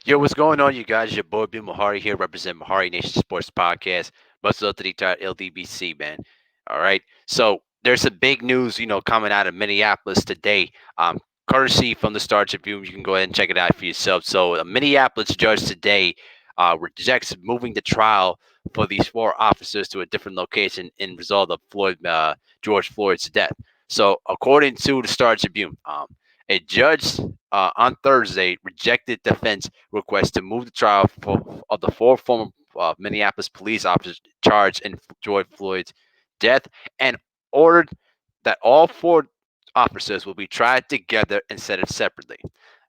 Yo, what's going on, you guys? Your boy Bill Mahari here, represent Mahari Nation Sports Podcast. Much love to the entire LDBC, man. All right. So there's some big news, coming out of Minneapolis today. Courtesy from the Star Tribune. You can go ahead and check it out for yourself. So a Minneapolis judge today rejects moving the trial for these four officers to a different location in result of George Floyd's death. So according to the Star Tribune, a judge on Thursday rejected defense request to move the trial of the four former Minneapolis police officers charged in George Floyd's death and ordered that all four officers will be tried together instead of separately.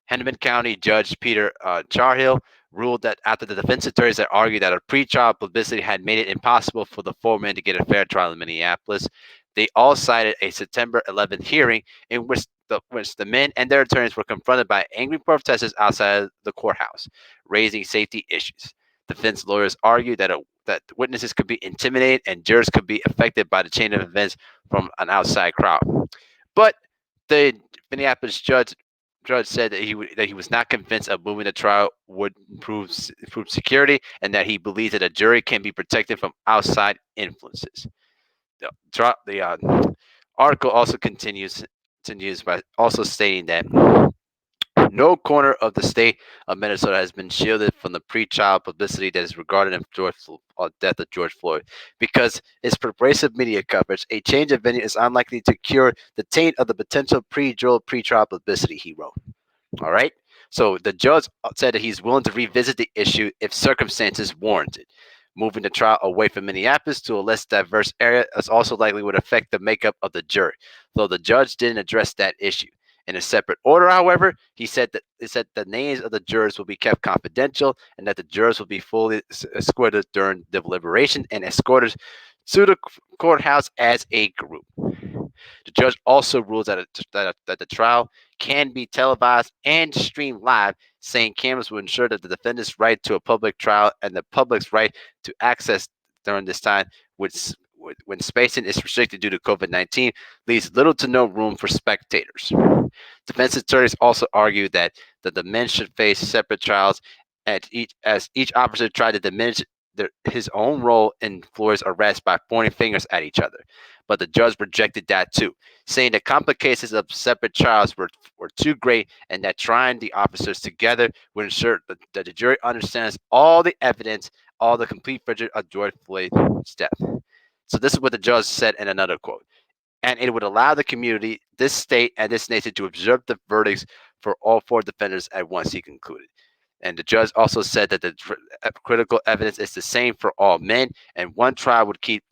Hennepin County Judge Peter Cahill ruled that after the defense attorneys had argued that a pretrial publicity had made it impossible for the four men to get a fair trial in Minneapolis, they all cited a September 11th hearing in which the men and their attorneys were confronted by angry protesters outside the courthouse, raising safety issues. Defense lawyers argued that witnesses could be intimidated and jurors could be affected by the chain of events from an outside crowd. But the Minneapolis judge said that he was not convinced of moving the trial would improve security, and that he believes that a jury can be protected from outside influences. The article also continues by also stating that no corner of the state of Minnesota has been shielded from the pre-trial publicity that is regarded in death of George Floyd. Because its pervasive media coverage, a change of venue is unlikely to cure the taint of the potential pre-trial publicity, he wrote. All right. So the judge said that he's willing to revisit the issue if circumstances warranted. Moving the trial away from Minneapolis to a less diverse area is also likely would affect the makeup of the jury, though the judge didn't address that issue. In a separate order, however, he said the names of the jurors will be kept confidential and that the jurors will be fully escorted during deliberation and escorted to the courthouse as a group. The judge also rules that the trial can be televised and streamed live, saying cameras will ensure that the defendant's right to a public trial and the public's right to access during this time, which when spacing is restricted due to COVID-19, leaves little to no room for spectators. Defense attorneys also argued that the men should face separate trials as each officer tried to diminish his own role in Floyd's arrest by pointing fingers at each other. But the judge rejected that too, saying the complications of separate trials were too great and that trying the officers together would ensure that the jury understands all the evidence, all the complete picture of George Floyd's death. So this is what the judge said in another quote. And it would allow the community, this state, and this nation to observe the verdicts for all four defendants at once, he concluded. And the judge also said that the critical evidence is the same for all men, and one trial would keep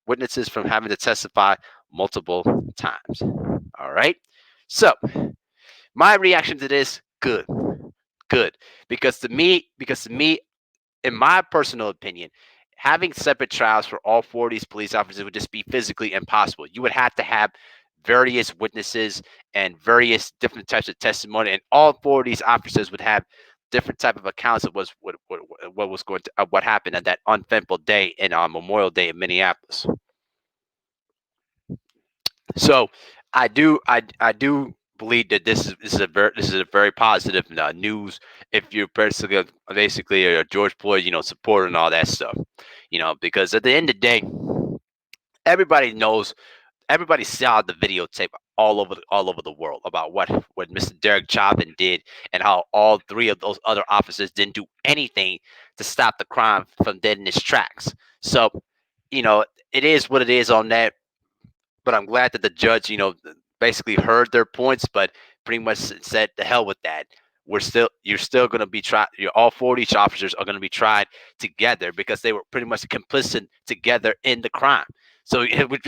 witnesses from having to testify multiple times. All right. So my reaction to this, good, because to me, in my personal opinion, having separate trials for all four of these police officers would just be physically impossible. You would have to have various witnesses and various different types of testimony, and all four of these officers would have different type of accounts of what was going to what happened on that uneventful day in Memorial Day in Minneapolis. So I do believe that this is a very positive news if you're basically a George Floyd supporter and all that stuff, because at the end of the day, everybody knows, everybody saw the videotape all over the world about what Mr. Derek Chauvin did and how all three of those other officers didn't do anything to stop the crime from dead in its tracks. So you know it is what it is on that, but I'm glad that the judge, basically heard their points, but pretty much said the hell with that. You're still going to be tried. All 40 officers are going to be tried together because they were pretty much complicit together in the crime. So it would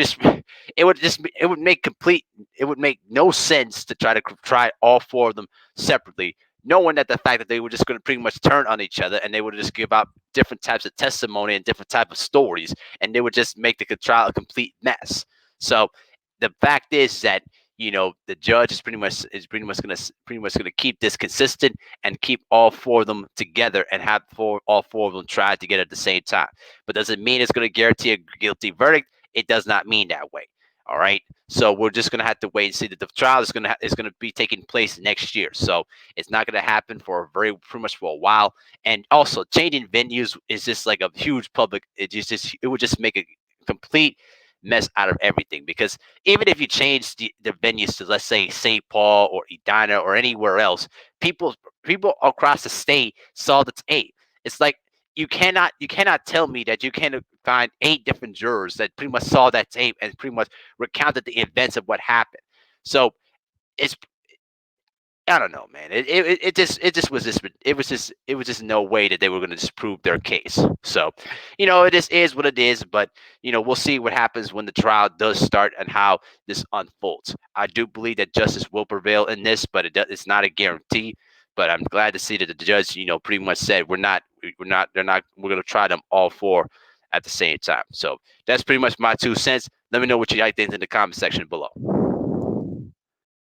make no sense to try all four of them separately, knowing that the fact that they were just going to pretty much turn on each other and they would just give out different types of testimony and different type of stories, and they would just make the trial a complete mess. So the fact is that the judge is pretty much gonna keep this consistent and keep all four of them together and have all four of them tried together at the same time. But does it mean it's gonna guarantee a guilty verdict? It does not mean that way. All right. So we're just gonna have to wait and see that the trial is gonna be taking place next year. So it's not gonna happen for pretty much for a while. And also changing venues is just like a huge public. It would just make a complete mess out of everything, because even if you change the venues to, let's say, St. Paul or Edina or anywhere else, people people across the state saw the tape. It's like you cannot tell me that you can find 8 different jurors that pretty much saw that tape and pretty much recounted the events of what happened. So it's I don't know, man. It just no way that they were going to disprove their case. So, it just is what it is. But we'll see what happens when the trial does start and how this unfolds. I do believe that justice will prevail in this, but it's not a guarantee. But I'm glad to see that the judge, pretty much said we're going to try them all 4 at the same time. So that's pretty much my 2 cents. Let me know what you guys think in the comment section below.